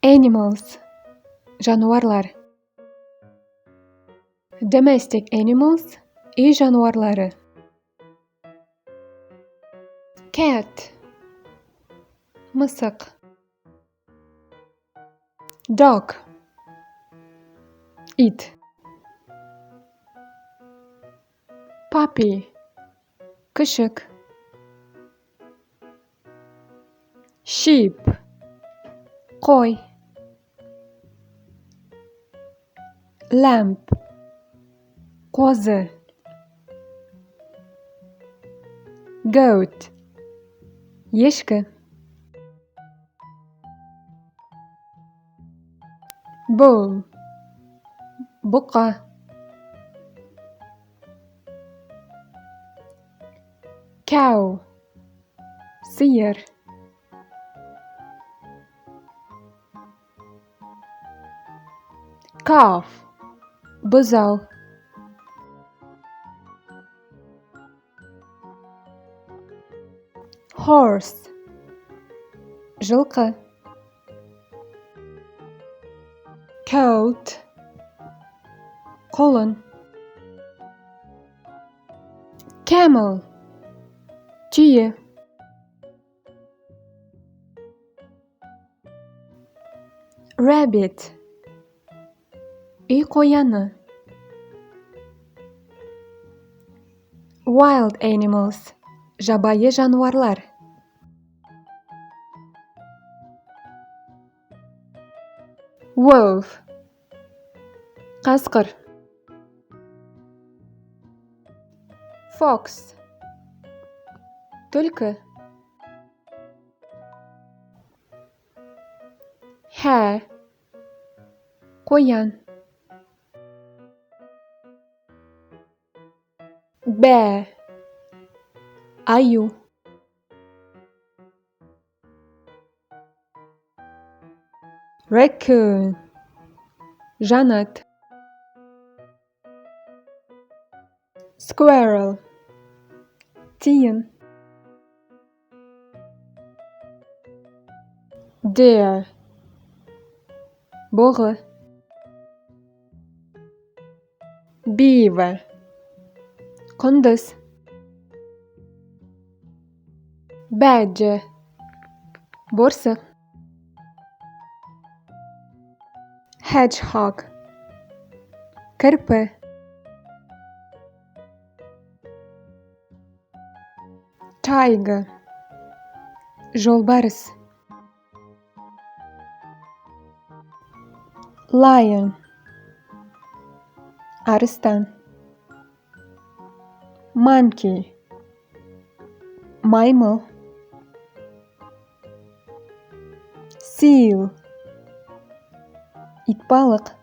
Animals, жануарлар. Domestic animals, үй жануарлары. Cat, мысық. Dog, ит. Puppy, күшік. Sheep, қой. Lamb, қозы. Goat, ешкі. Bull, бұқа. Cow, сиыр. Calf, бұзау. Horse, жылқы. Coat, құлын. Camel, түйе. Rabbit, үй қояны. Wild animals, жабайы жануарлар. Wolf, қасқыр. Fox, түлкі. Hare, қоян. Bear, аю. Raccoon, жанат. Squirrel, тиін. Deer, бұғы. Beaver, құндыз. Badger, борсық. Hedgehog, кірпі. Tiger, жолбарыс. Lion, арыстан. Monkey, маймыл. Seal, итбалық.